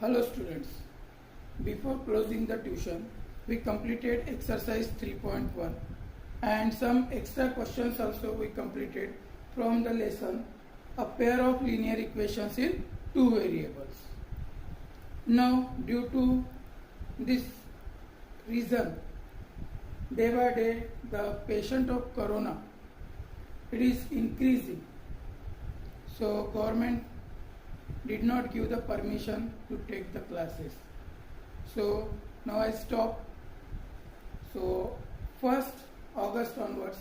Hello students, before closing the tuition, we completed exercise 3.1 and some extra questions also we completed from the lesson a pair of linear equations in two variables. Now due to this reason, day by day the patient of corona it is increasing. So government did not give the permission to take the classes. So now I stop. So 1st August onwards,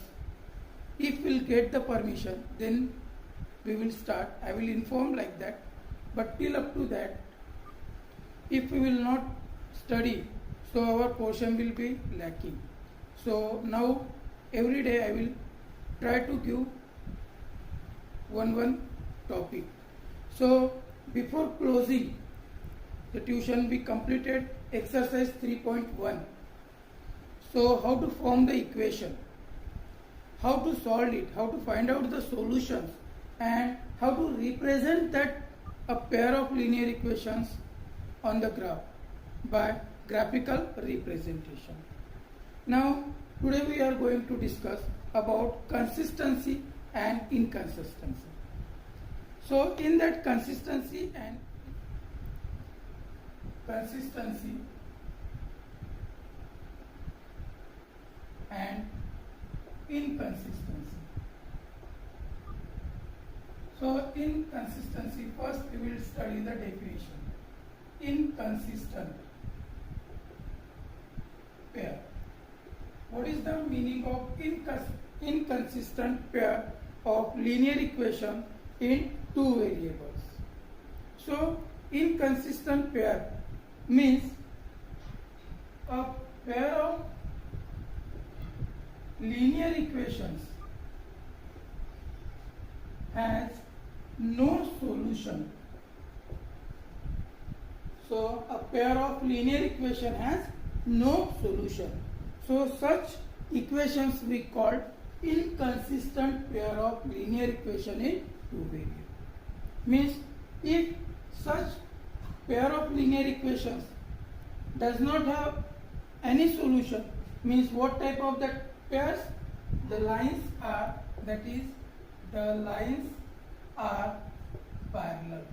if we'll get the permission, then we will start. I will inform like that. But till up to that, if we will not study, so our portion will be lacking. So now every day I will try to give one topic. So before closing the tuition, we completed exercise 3.1. So how to form the equation, how to solve it, how to find out the solutions, and how to represent that a pair of linear equations on the graph by graphical representation. Now today we are going to discuss about consistency and inconsistency. So in that consistency and inconsistency. So inconsistency, first we will study the definition. Inconsistent pair. What is the meaning of inconsistent pair of linear equation in two variables? So inconsistent pair means a pair of linear equations has no solution. So a pair of linear equation has no solution. So such equations we call inconsistent pair of linear equation in two variables. Means if such pair of linear equations does not have any solution, means what type of that pairs? The lines are, that is, the lines are parallel.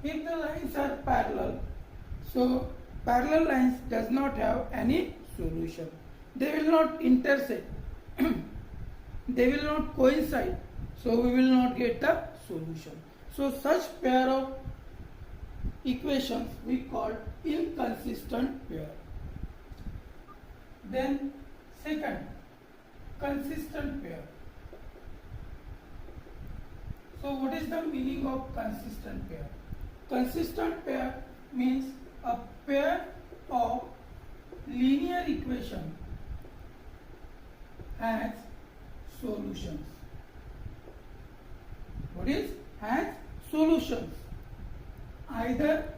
If the lines are parallel, so parallel lines does not have any solution. They will not intersect. They will not coincide. So we will not get the solution. So such pair of equations we call inconsistent pair. Then second, consistent pair. So what is the meaning of consistent pair? Consistent pair means a pair of linear equation has solutions. What is? Has solutions. Either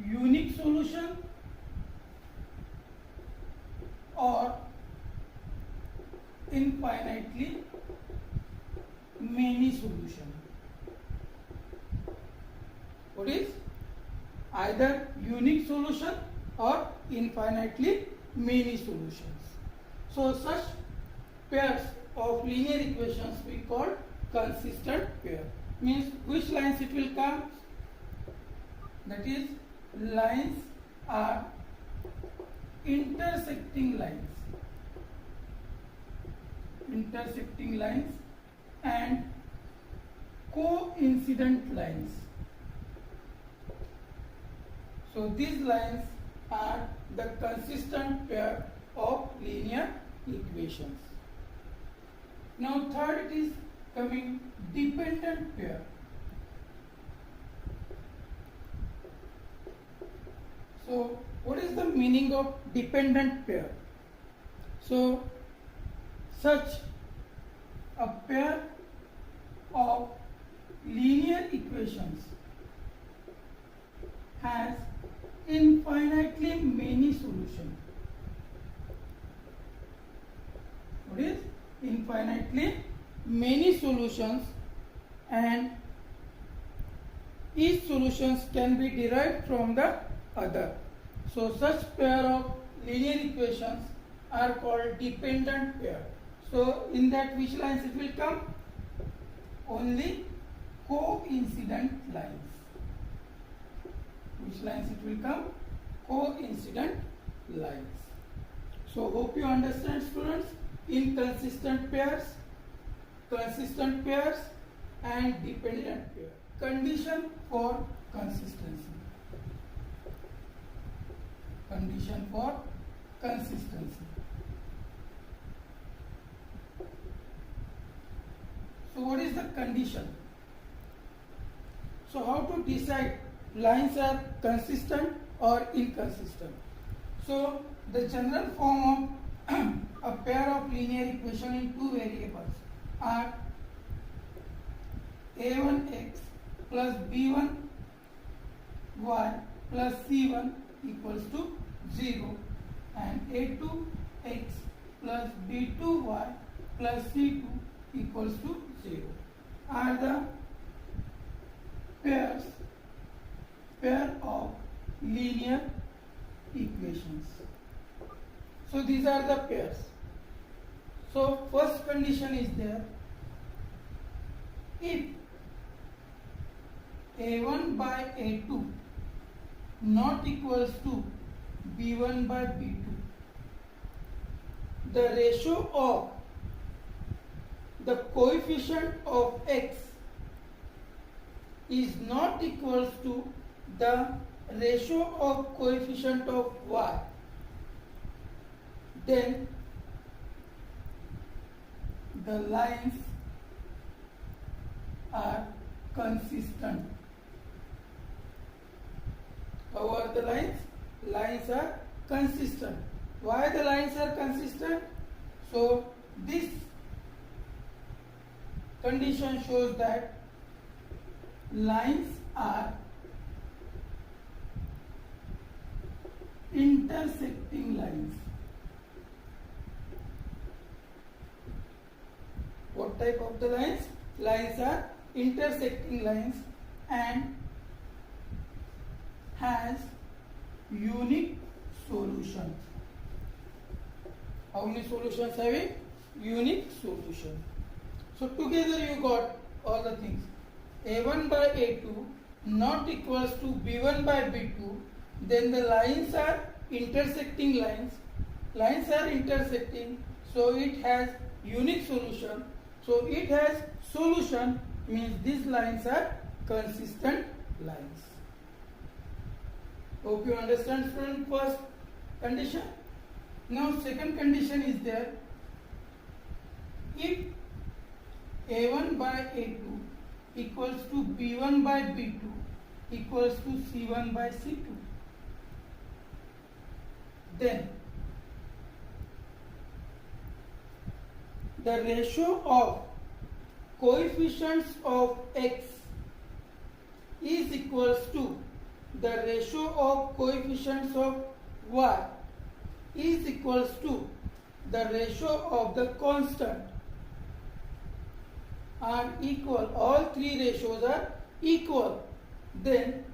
unique solution or infinitely many solutions. What is? Either unique solution or infinitely many solutions. So such pairs of linear equations we call consistent pair. Means which lines it will come? That is, lines are intersecting lines. Intersecting lines and coincident lines. So these lines are the consistent pair of linear equations. Now third, it is coming dependent pair. So what is the meaning of dependent pair? So such a pair of linear equations has infinitely many solutions. What is? Infinitely many solutions and each solutions can be derived from the other. So such pair of linear equations are called dependent pair. So in that which lines it will come? Only coincident lines. Which lines it will come? Coincident lines. So hope you understand, students. Inconsistent pairs, consistent pairs and dependent pair. Condition for consistency. Condition for consistency. So what is the condition? So how to decide lines are consistent or inconsistent? So the general form of a pair of linear equation in two variables are a1x plus b1y plus c1 equals to 0 and a2x plus b2y plus c2 equals to 0 are the pair of linear equations. So these are the pairs. So first condition is there, if a1 by a2 not equals to b1 by b2, the ratio of the coefficient of x is not equals to the ratio of coefficient of y, then the lines are consistent. How are the lines? Lines are consistent. Why the lines are consistent? So this condition shows that lines are intersecting lines. What type of the lines? Lines are intersecting lines and has unique solution. How many solutions have it? Unique solution. So together you got all the things. a1 by a2 not equals to b1 by b2, then the lines are intersecting lines. Lines are intersecting, so it has unique solution. So it has solution means these lines are consistent lines. Hope you understand, student, first condition. Now second condition is there, if a1 by a2 equals to b1 by b2 equals to c1 by c2, then the ratio of coefficients of x is equals to the ratio of coefficients of y is equals to the ratio of the constant are equal. All three ratios are equal. Then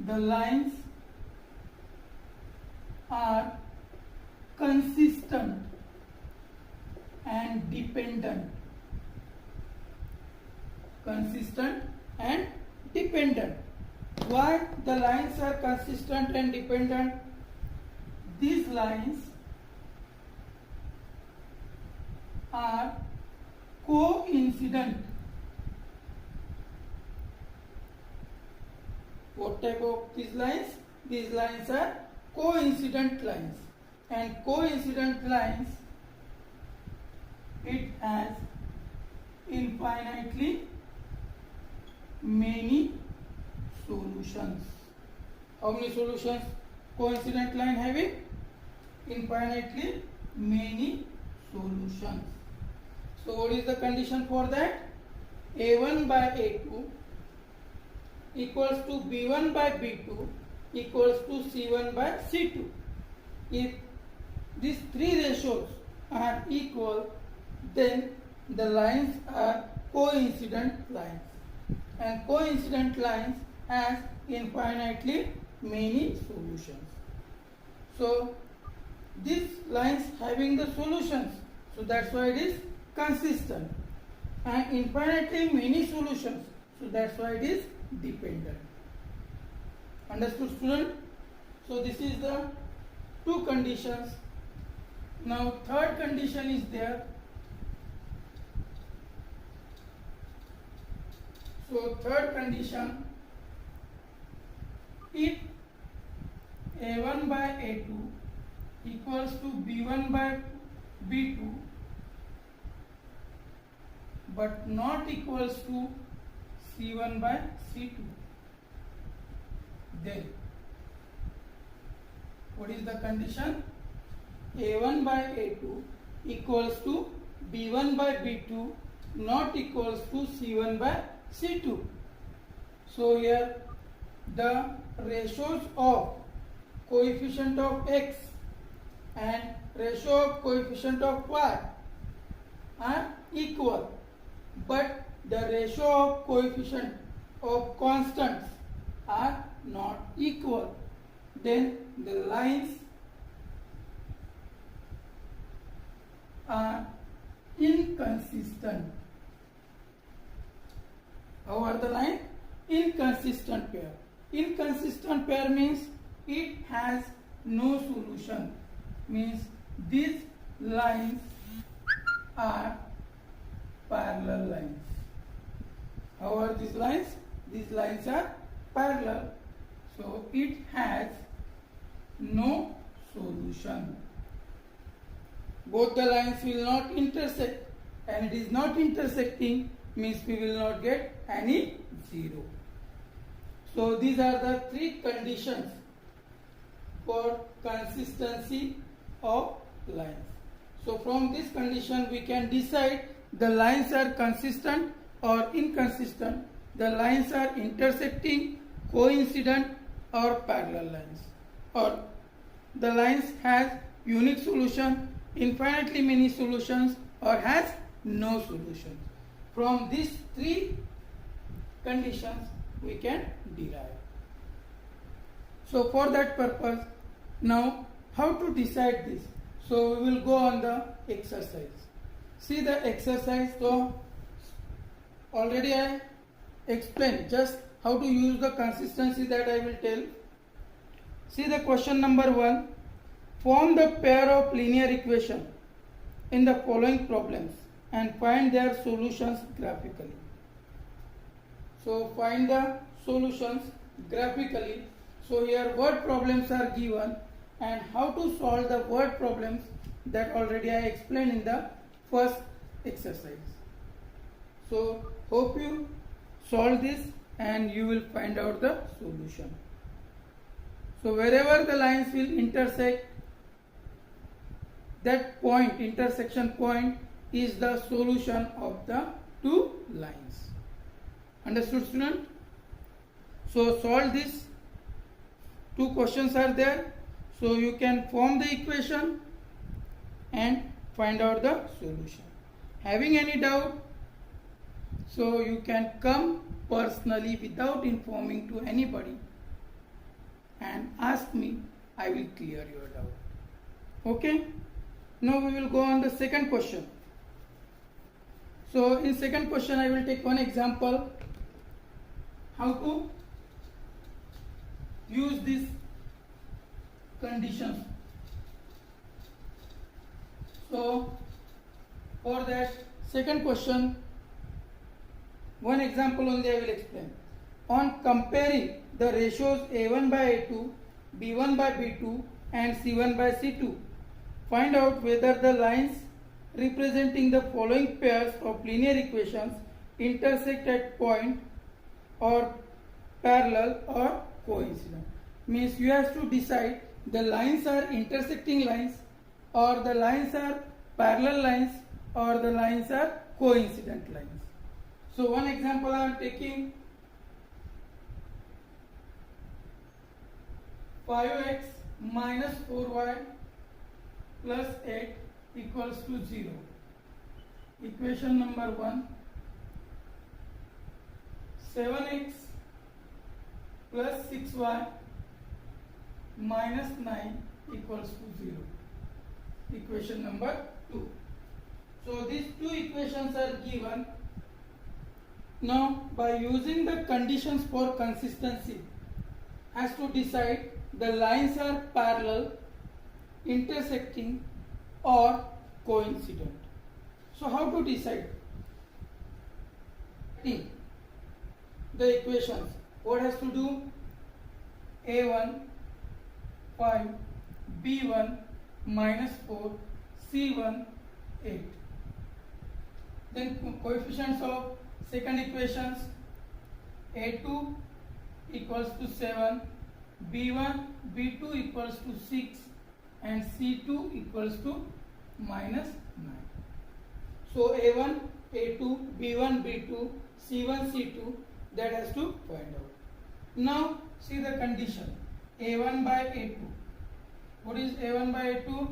the lines are consistent and dependent. Consistent and dependent. Why the lines are consistent and dependent? These lines are coincident. What type of these lines? These lines are coincident lines, and coincident lines, it has infinitely many solutions. How many solutions coincident line having? Infinitely many solutions. So what is the condition for that? a1 by a2 equals to b1 by b2 equals to c1 by c2. If these three ratios are equal, then the lines are coincident lines. and coincident lines has infinitely many solutions. So these lines having the solutions, so that's why it is consistent, and infinitely many solutions, so that's why it is dependent. Understood, student? So this is the two conditions. Now third condition is there. So third condition, if A1 by A2 equals to B1 by B2 but not equals to C1 by C2, then what is the condition? A1 by A2 equals to B1 by B2 not equals to C1 by C2. So here the ratios of coefficient of x and ratio of coefficient of y are equal, but the ratio of coefficient of constants are not equal. Then the lines are inconsistent. How are the lines? Inconsistent pair. Inconsistent pair means it has no solution. Means these lines are parallel lines. How are these lines? These lines are parallel. So it has no solution. Both the lines will not intersect, and it is not intersecting means we will not get any zero. So these are the three conditions for consistency of lines. So from this condition we can decide the lines are consistent or inconsistent, the lines are intersecting, coincident or parallel lines, or the lines has unique solution, infinitely many solutions, or has no solution. From these three conditions we can derive. So for that purpose, now how to decide this? So we will go on the exercise. See the exercise. So already I explained just how to use the consistency, that I will tell. See the question number 1. Form the pair of linear equation in the following problems and find their solutions graphically. So find the solutions graphically. So here word problems are given, and how to solve the word problems, that already I explained in the first exercise. So hope you solve this and you will find out the solution. So wherever the lines will intersect, that point, intersection point, is the solution of the two lines. Understood, student? So solve this. Two questions are there. So you can form the equation and find out the solution. Having any doubt, so you can come personally without informing to anybody and ask me. I will clear your doubt. Okay? Now we will go on the second question. So in second question I will take one example how to use these conditions. So for that second question, one example only I will explain. On comparing the ratios A1 by A2, B1 by B2 and C1 by C2, find out whether the lines representing the following pairs of linear equations intersect at point or parallel or coincident. Means you have to decide the lines are intersecting lines, or the lines are parallel lines, or the lines are coincident lines. So one example I am taking 5x minus 4y plus 8 equals to 0. Equation number 1. 7x plus 6y minus 9 equals to 0. Equation number 2. So these two equations are given. Now by using the conditions for consistency, has to decide the lines are parallel, intersecting or coincident. So how to decide? The equations, what has to do? A1 5, B1 minus 4, C1 8. Then coefficients of second equations, A2 equals to 7, B1, B2 equals to 6 and C2 equals to minus 9. So A1, A2, B1, B2, C1, C2, that has to find out. Now see the condition, A1 by A2. What is A1 by A2?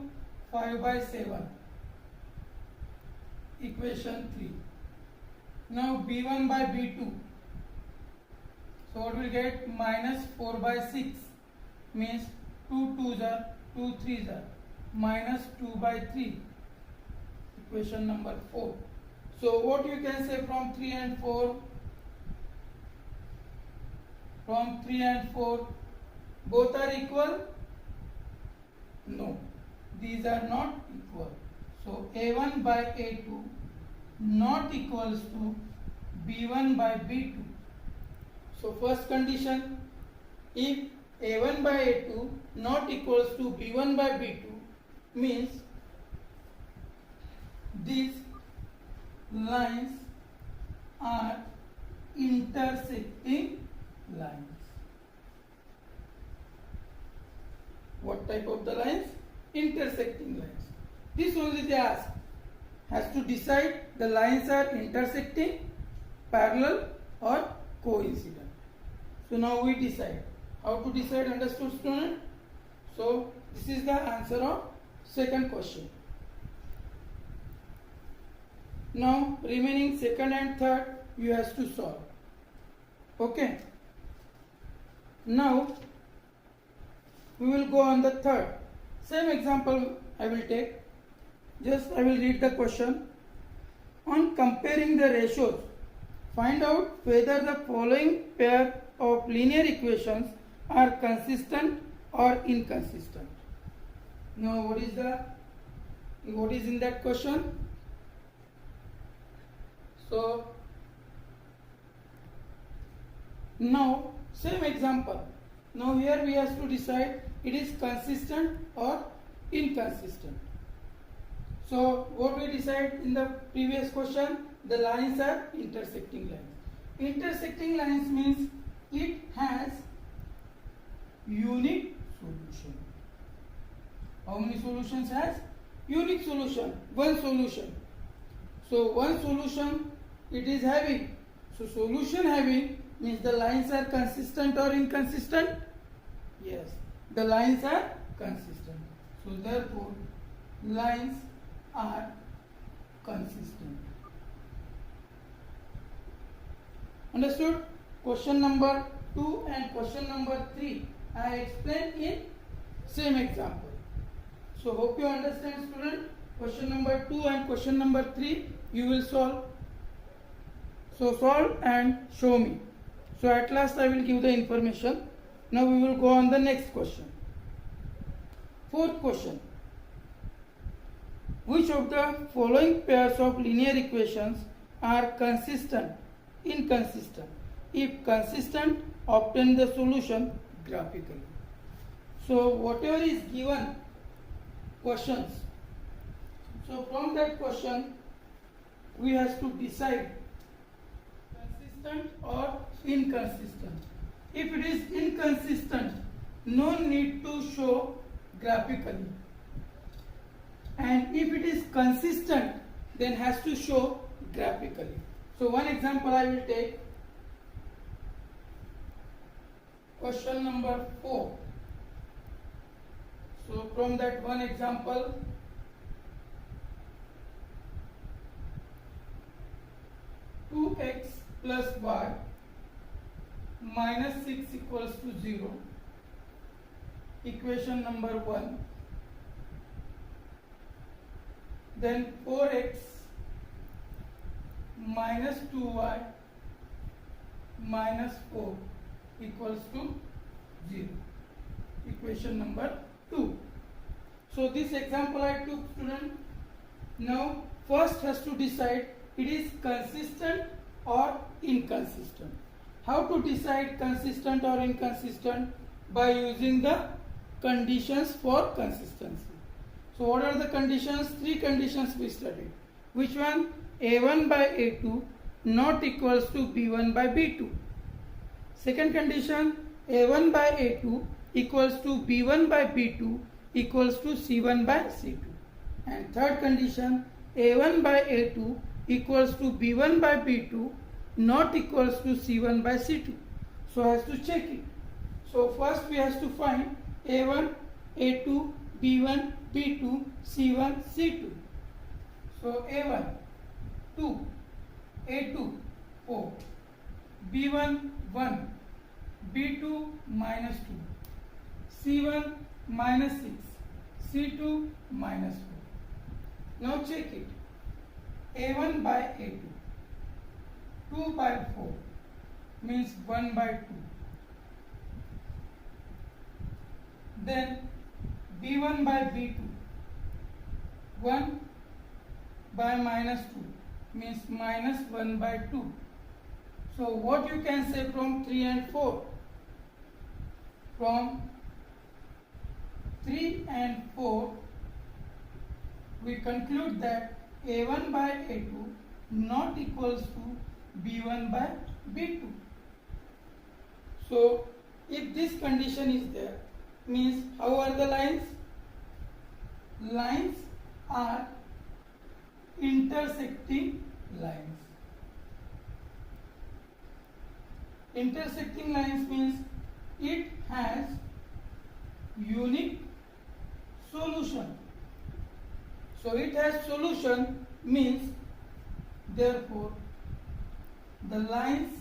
5 by 7. Equation 3. Now B1 by B2. So what will get? Minus 4 by 6 means 2 2s are 2 3s are minus 2 by 3. Equation number 4. So what you can say from 3 and 4? From 3 and 4, both are equal? No, these are not equal. So A1 by A2 not equals to B1 by B2. So first condition, if A1 by A2 not equals to B1 by B2, means these lines are intersecting lines. What type of the lines? Intersecting lines. This only they ask. Has to decide the lines are intersecting, parallel or coincident. So now we decide. How to decide? Understood, student? So this is the answer of second question. Now remaining second and third you have to solve. Okay. Now we will go on the third. Same example I will take. Just I will read the question. On comparing the ratios, find out whether the following pair of linear equations are consistent or inconsistent. Now what is in that question? So now same example. Now here we have to decide it is consistent or inconsistent. So what we decide in the previous question, the lines are intersecting lines. Intersecting lines means it has unique solution. How many solutions has? Unique solution, one solution. So one solution it is having. So solution having means the lines are consistent or inconsistent? Yes, the lines are consistent. So therefore lines are consistent. Understood? Question number 2 and question number 3 I explained in same example. So hope you understand, student. Question number 2 and question number 3 you will solve. So solve and show me. So at last I will give the information. Now we will go on the next question. Fourth question. Which of the following pairs of linear equations are consistent, inconsistent? If consistent, obtain the solution graphically. So whatever is given questions, so from that question we have to decide consistent or inconsistent. If it is inconsistent, no need to show graphically. And if it is consistent, then has to show graphically. So one example I will take. Question number 4. So from that one example, (2x plus y minus 6 equals to 0. Equation number 1. Then 4x minus 2y minus 4 equals to 0. Equation number 2. So this example I took, student. Now first has to decide it is consistent or inconsistent. How to decide consistent or inconsistent? By using the conditions for consistency. So what are the conditions? 3 conditions we studied. Which one? A1 by A2 not equals to B1 by B2. Second condition, A1 by A2 equals to B1 by B2 equals to C1 by C2. And third condition, A1 by A2 equals to B1 by B2 not equals to C1 by C2. So has to check it. So first we have to find A1, A2, B1, B2, C1, C2. So A1, 2, A2, 4, B1, 1, B2, minus 2, C1, minus 6, C2, minus 4. Now check it. A1 by A2, 2 by 4 means 1 by 2. Then B1 by B2, 1 by minus 2 means minus 1 by 2. So what you can say from 3 and 4? From 3 and 4 we conclude that A1 by A2 not equals to B1 by B2. So if this condition is there, means how are the lines? Lines are intersecting lines. Intersecting lines means it has unique solution. So it has solution means therefore the lines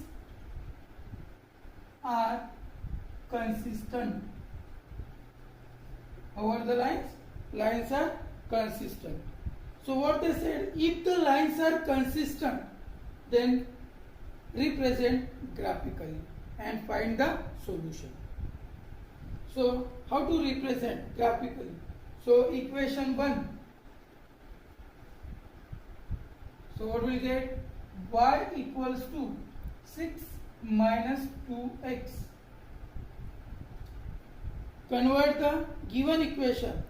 are consistent. How are the lines? Lines are consistent. So what they said, if the lines are consistent, then represent graphically and find the solution. So how to represent graphically? So equation 1. So what we get? Y equals to 6 minus 2x. Convert the given equation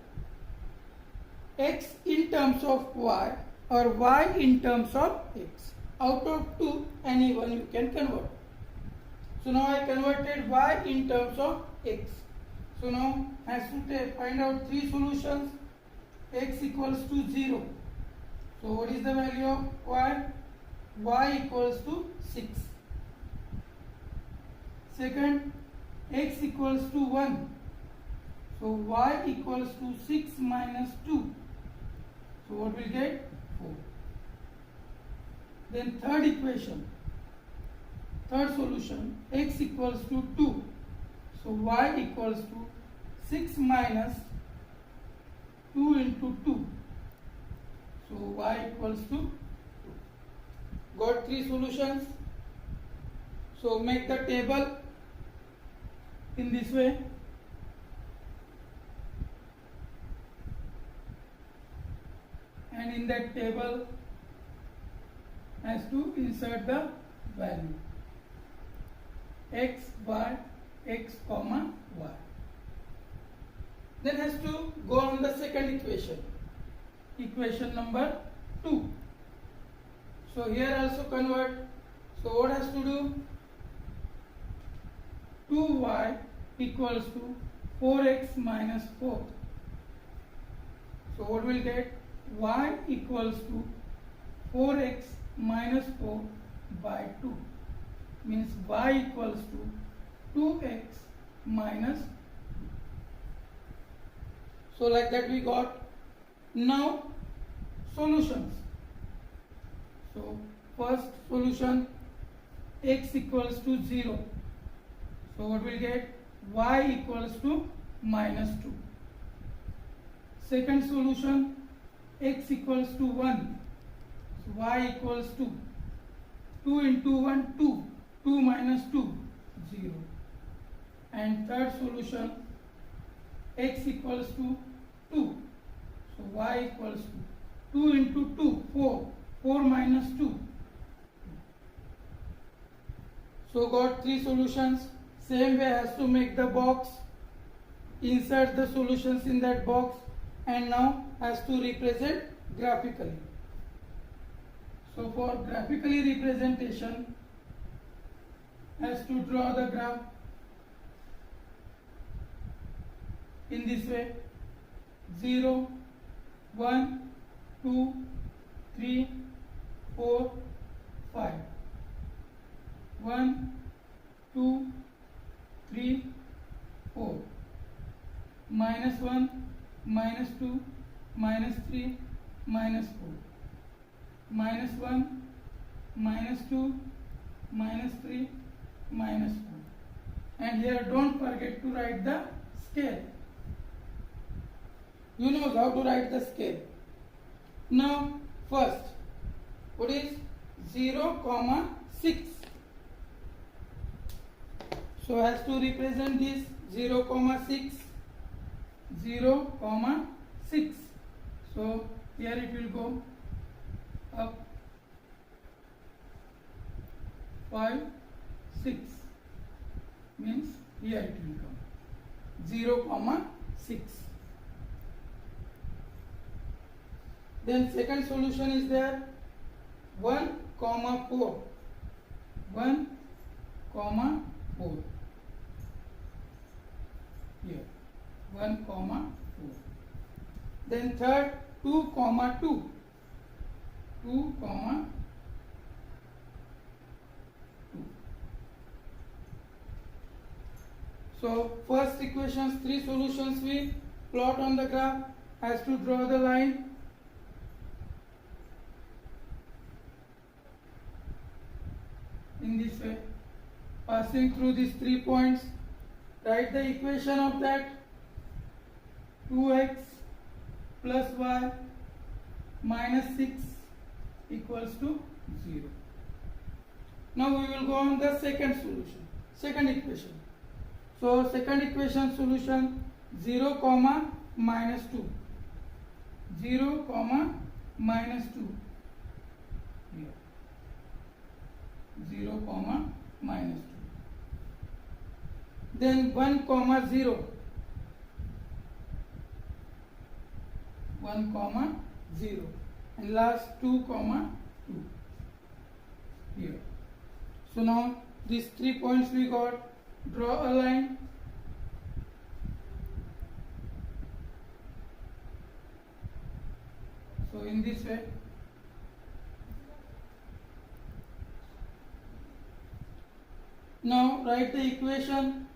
x in terms of y or y in terms of x. Out of 2, any one you can convert. So now I converted y in terms of x. So now I have to find out 3 solutions. X equals to 0. So what is the value of y? Y equals to 6. Second, x equals to 1. So y equals to 6 minus 2. So what will get? 4. Then third equation, third solution, x equals to 2. So y equals to 6 minus 2 into 2. So y equals to 2. Got 3 solutions. So make the table in this way. And in that table has to insert the value x, y, x, comma, y. Then has to go on the second equation, equation number 2. So here also convert. So what has to do? 2y equals to 4x minus 4. So what will get? Y equals to 4x minus 4 by 2 means y equals to 2x minus 2. So like that we got. Now solutions. So first solution, x equals to 0. So what we'll get? Y equals to minus 2. Second solution, x equals to 1. So y equals to 2 into 1, 2. 2 minus 2, 0. And third solution, x equals to 2. So y equals to 2 into 2, 4. 4 minus 2. So got three solutions. Same way has to make the box, insert the solutions in that box, and now has to represent graphically. So for graphically representation, has to draw the graph in this way: 0, 1, 2, 3, 4, 5. 1, 2, 3, 4. Minus 1, minus 2, minus 3, minus 4. Minus 1, minus 2, minus 3, minus 4. And here don't forget to write the scale. You know how to write the scale. Now first, what is 0, 6? So has to represent this 0, 6. 0, 6. So here it will go up 5, 6. Means here it will come 0, 6. Then second solution is there: 1, 4. 1, 4. Here 1, 4. Then third, 2, 2. 2, 2. So first equations, three solutions we plot on the graph. Has to draw the line. In this way, passing through these 3 points. Write the equation of that: 2x plus y minus 6 equals to 0. Now we will go on the second solution, second equation. So second equation solution: 0, minus 2. 0, minus 2. Here 0, minus 2. Then 1, 0. 1, 0. And last 2, 2. Here. So now these 3 points we got. Draw a line. So in this way. Now write the equation: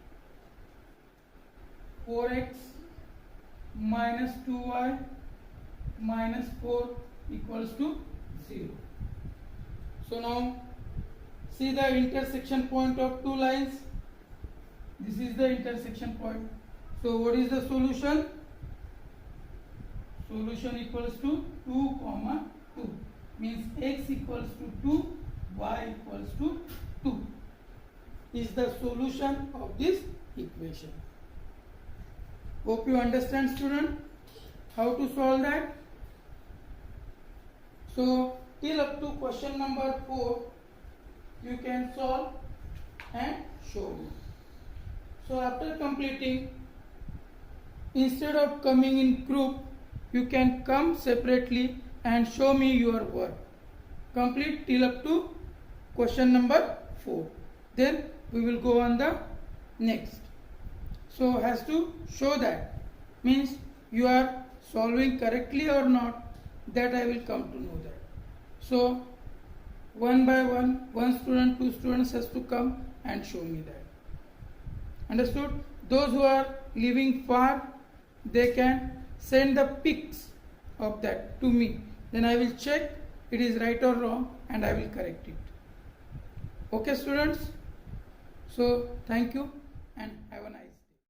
4x minus 2y minus 4 equals to 0. So now see the intersection point of two lines. This is the intersection point. So what is the solution? Solution equals to 2, 2. Means x equals to 2, y equals to 2. Is the solution of this equation. Hope you understand, student, how to solve that. So till up to question number 4 you can solve and show me. So after completing, instead of coming in group, you can come separately and show me your work. Complete till up to question number 4. Then we will go on the next. So has to show that, means you are solving correctly or not, that I will come to know that. So one by one student, two students has to come and show me that. Understood? Those who are living far, they can send the pics of that to me. Then I will check it is right or wrong and I will correct it. Okay students? So thank you. and have